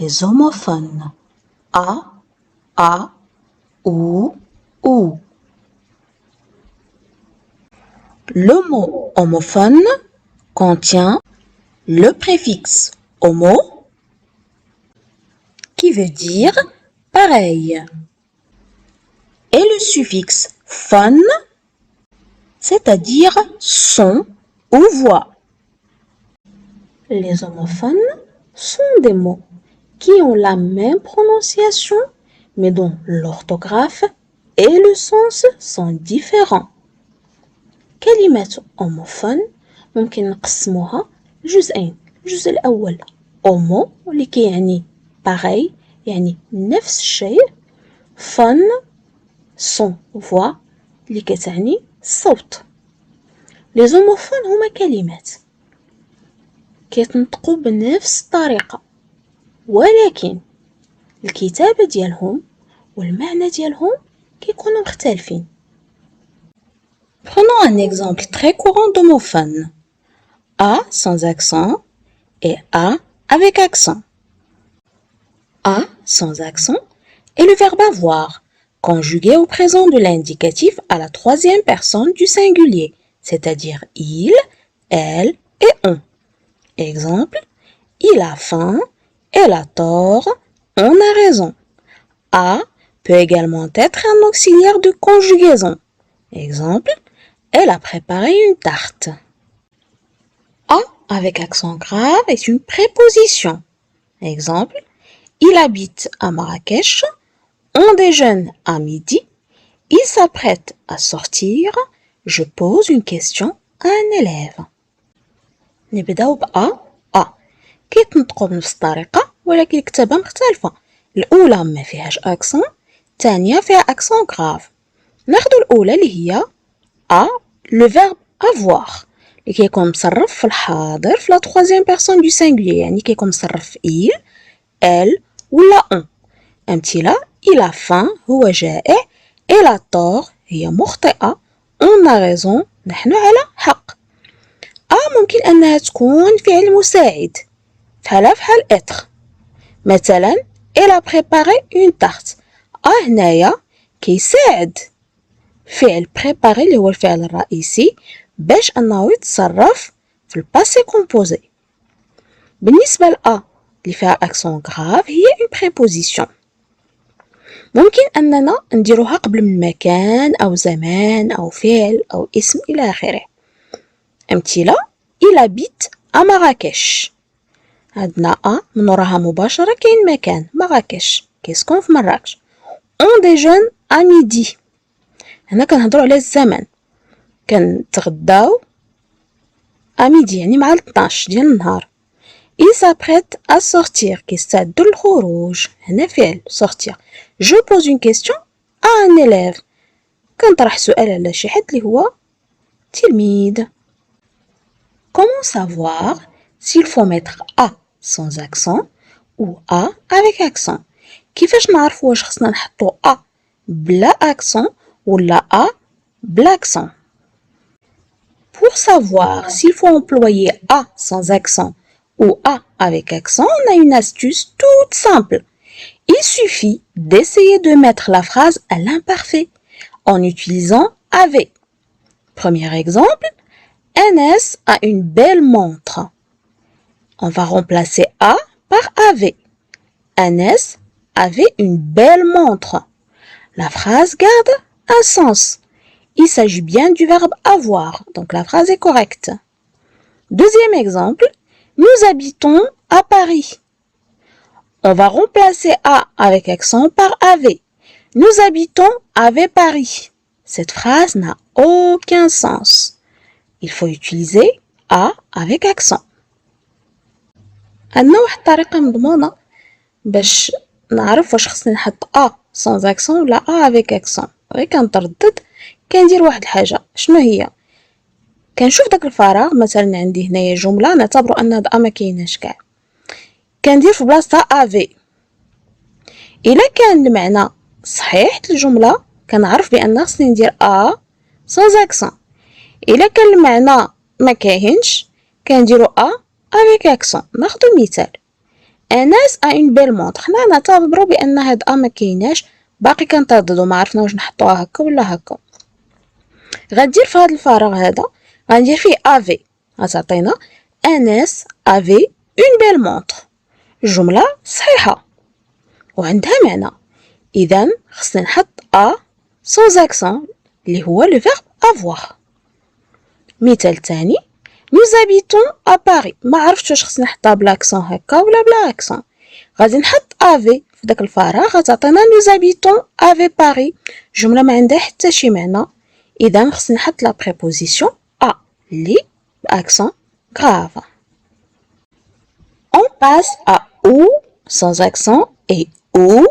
les homophones a, ou. Le mot homophone contient le préfixe homo qui veut dire pareil et le suffixe phone, c'est-à-dire son ou voix. Les homophones sont des mots qui ont la même prononciation mais dont l'orthographe et le sens sont différents. كلمة homophone ممكن نقسموها لجزئين. الجزء الأول homo اللي كيعني pareil يعني نفس الشيء، phone son voix اللي كتعني الصوت. les homophones هما كلمات كيتنطقوا بنفس الطريقة ولكن الكتابة ديالهم والمعنى ديالهم كيكونوا مختلفين. Prenons un exemple très courant d'homophone. A sans accent et A avec accent. A sans accent est le verbe avoir, conjugué au présent de l'indicatif à la troisième personne du singulier, c'est-à-dire il, elle et on. Exemple, il a faim, elle a tort, on a raison. A peut également être un auxiliaire de conjugaison. Exemple, elle a préparé une tarte. A avec accent grave est une préposition. Exemple, il habite à Marrakech, on déjeune à midi, il s'apprête à sortir, je pose une question à un élève. نبداو A كيتنطقوا بنفس الطريقة ولكن الكتابة مختلفة. الأولى ما فيهاش أكسون، الثانية فيها أكسون غراف. ناخدو الأولى اللي هي A le verbe avoir اللي كيكون مصرف في الحاضر في la troisième personne du singulier يعني كيكون مصرف في il, elle ولا on. أمثلة il a faim هو جائع، elle a tort هي مخطئة، on a raison نحن على حق. ممكن أنها تكون فعل مساعد بحال être. مثلا elle a préparé une tarte. هنايا كيساعد فعل préparer اللي هو الفعل الرئيسي باش أنه يتصرف في الباسي كومبوزي. بالنسبة لأ اللي فيها أكسون غراف هي une préposition. ممكن أننا نديروها قبل من مكان أو زمان أو فعل أو اسم إلى آخره. أمثلة il habite à Marrakech. عندنا من وراها مباشرة كاين مكان مراكش كيسكن في مراكش. on déjeune à midi. هنا كنهضروا على الزمن كنتغداو à midi يعني مع 12 ديال النهار. il s'apprête à sortir كيستعد للخروج. هنا فعل sortir. je pose une question à un élève كنطرح سؤال على شي حد اللي هو تلميذ. comment savoir s'il faut mettre A sans accent ou A avec accent. كيفاش نعرف واش خصنا نحطو A بلا accent ولا A بl'accent. Pour savoir s'il faut employer A sans accent ou A avec accent, on a une astuce toute simple. Il suffit d'essayer de mettre la phrase à l'imparfait en utilisant avait. Premier exemple, Anas a une belle montre. On va remplacer A par avait. Anas avait une belle montre. La phrase garde un sens. Il s'agit bien du verbe avoir, donc la phrase est correcte. Deuxième exemple, nous habitons à Paris. On va remplacer A avec accent par avait. Nous habitons avec Paris. Cette phrase n'a aucun sens. Il faut utiliser A avec accent. عندنا واحد الطريقة مضمونة باش نعرف واش خصني نحط A sans accent ولا A avec accent. غير كنتردد كندير واحد الحاجة. شنو هي؟ كنشوف داك الفراغ مثلا عندي هنايا جملة نعتبرو أن هاد A ما كايناش كاع. كندير في بلاصتها avait. إلا كان المعنى صحيح الجملة كنعرف بأن خصني ندير A sans accent. إلا كان المعنى ما كاينش كنديرو A avec accent. ناخدو مثال. أنس a une belle montre. حنا نعتبرو بأن هاد ما كايناش، باقي كنترددو ما عرفنا واش نحطوها هكا ولا هكا. غندير في هاد الفراغ هذا غندير فيه افي، غتعطينا أنس افي اون بيل مونطر، جملة صحيحة وعندها معنى. إذا خصني نحط ا سونز اكسون اللي هو لو فيرب افواغ. مثال تاني، nous habitons à Paris. ما عرفتش واش خصني نحطها بلاكسون هكا ولا بلا اكسون. غادي نحط افي في داك الفراغ، غتعطينا nous habitons avec Paris، جملة ما عندها حتى شي معنى. إذا خصني نحط لا بريبوزيسيون a اللي باكسون grave. On passe à ou sans accent et ou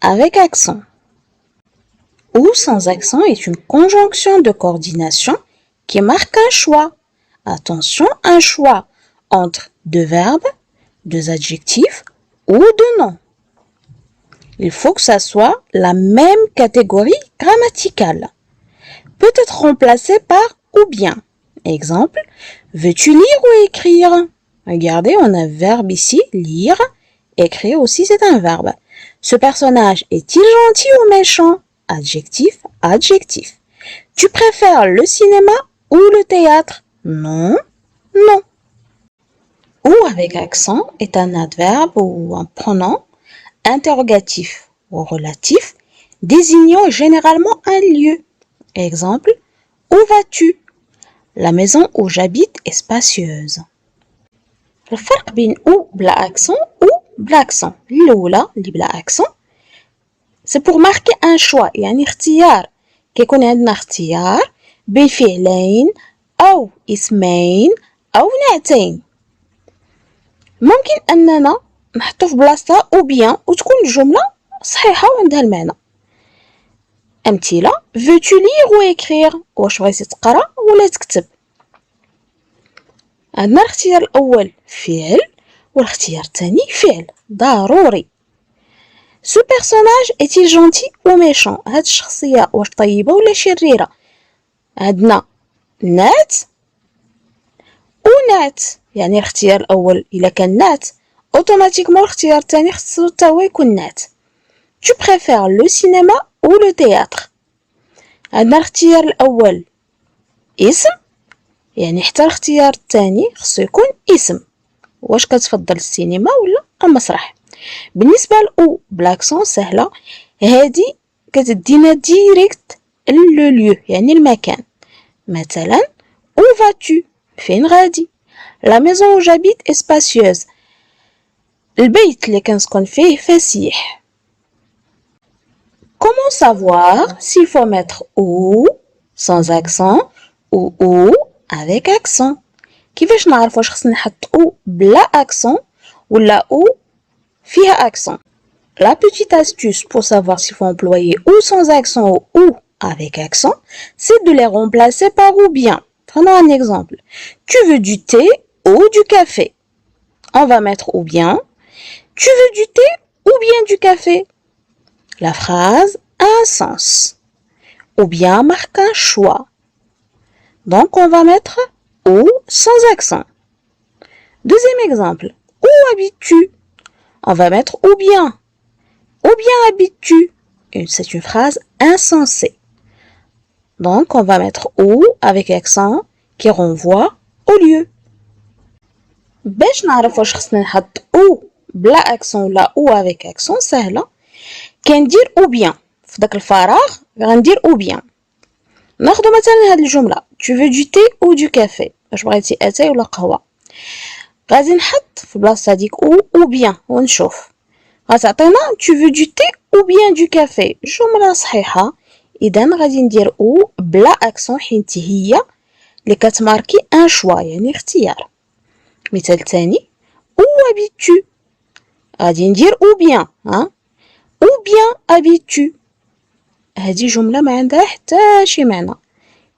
avec accent. Ou sans accent est une conjonction de coordination qui marque un choix. Attention, un choix entre deux verbes, deux adjectifs ou deux noms. Il faut que ça soit la même catégorie grammaticale. Peut être remplacé par ou bien. Exemple, veux-tu lire ou écrire? Regardez, on a un verbe ici, lire. Écrire aussi, c'est un verbe. Ce personnage est-il gentil ou méchant? Adjectif, adjectif. Tu préfères le cinéma ou le théâtre? Non, non. Ou avec accent est un adverbe ou un pronom interrogatif ou relatif désignant généralement un lieu. Exemple, où vas-tu? La maison où j'habite est spacieuse. الفرق بين ou بلا accent ou بلا accent. الأولى اللي بلا accent c'est pour marquer un choix، يعني اختيار. كيكون عندنا اختيار بين فعلين أو اسمين أو نعتين. ممكن أننا نحطو في بلاصتها أو بيان وتكون الجملة صحيحة وعندها المعنى. أمثلة veux-tu lire ou écrire؟ واش بغيتي تقرا ولا تكتب؟ عندنا الاختيار الأول فعل والاختيار الثاني فعل ضروري. Ce personnage est-il gentil ou méchant؟ هاد الشخصية واش طيبة ولا شريرة؟ عندنا نات ونات، يعني الاختيار الأول إلا كان نات اوتوماتيكمون الاختيار الثاني خصو حتى هو يكون نات. Tu préfères le cinéma ou le théâtre؟ عندنا الاختيار الأول اسم، يعني حتى الاختيار الثاني خصو يكون اسم. واش كتفضل السينما ولا المسرح؟ بالنسبة لأو بلاكسون سهلة، هادي كتدينا ديريكت لو ليو يعني المكان. مثلا où vas-tu؟ فين غادي؟ la maison où j'habite est spacieuse، البيت اللي كنسكن فيه فسيح. Comment savoir s'il faut mettre ou sans accent ou avec accent؟ كيفاش نعرف واش خصني نحط ou بلا accent ولا ou فيها accent؟ La petite astuce pour savoir s'il faut employer ou sans accent ou avec accent, c'est de les remplacer par ou bien. Prenons un exemple. Tu veux du thé ou du café? On va mettre ou bien. Tu veux du thé ou bien du café? La phrase a un sens. Ou bien marque un choix. Donc on va mettre ou sans accent. Deuxième exemple. Où habites-tu? On va mettre ou bien. Où bien habites-tu? C'est une phrase insensée. Donc on va mettre ou avec accent qui renvoie au lieu. باش نعرف واش خصني نحط او بلا اكسون ولا او افيك اكسون سهله، كندير او بيان في داك الفراغ غندير او بيان. ناخذ مثلا هذه الجمله tu veux du thé ou du café؟ واش بغيتي اتاي ولا قهوه؟ غادي نحط في بلاصه هذيك او بيان ونشوف غتعطينا tu veux du thé ou bien du café، جمله صحيحه. اذا غادي ندير او بلا اكسون حيت هي اللي كتماركي ان شوا يعني اختيار. مثال ثاني où habites-tu؟ غادي ندير ou bien ou bien habites-tu، هذه جمله ما عندها حتى شي معنى.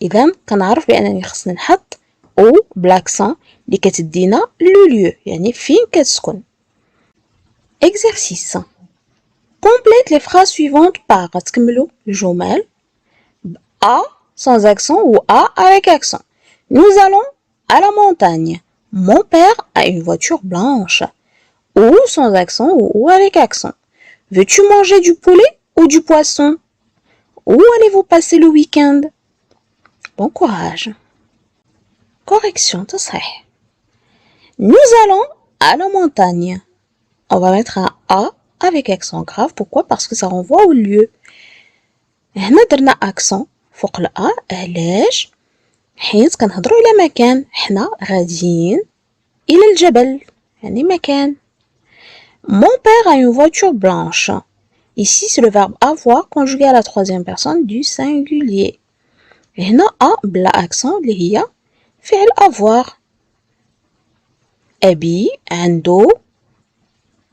اذا كنعرف بانني خصني نحط او بلاكسون اللي كتدينا لو ليو يعني فين كتسكن. exercice complète les phrases suivantes par غتكملوا الجمل a sans accent ou a avec accent. Nous allons à la montagne. Mon père a une voiture blanche. ou sans accent ou avec accent. Veux-tu manger du poulet ou du poisson? Où allez-vous passer le week-end? Bon courage. Correction, تصحيح. Nous allons à la montagne. On va mettre un A avec accent grave. Pourquoi? Parce que ça renvoie au lieu. هنا درنا accent فوق ال A. علاش؟ حيت كنهضروا على مكان. حنا غاديين إلى الجبل. يعني مكان. Mon père a une voiture blanche. Ici, c'est le verbe avoir conjugué à la troisième personne du singulier. هنا A بلا accent اللي هي فعل avoir. أبي عنده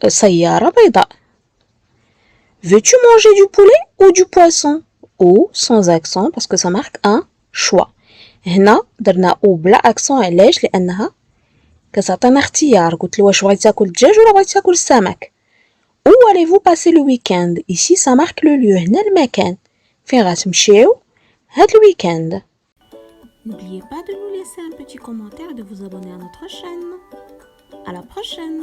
سيارة بيضاء. Veux-tu manger du poulet ou du poisson? Ou sans accent parce que ça marque un choix. هنا درنا او بلا accent علاش؟ لأنها كتعطينا اختيار. قلت له واش بغيتي تاكل الدجاج ولا بغيتي تاكل السمك. Où allez-vous passer le week-end? Ici ça marque le lieu. هنا المكان فين غتمشيو هاد الويكاند. N'oubliez pas de nous laisser un petit commentaire et de vous abonner à notre chaîne. À la prochaine!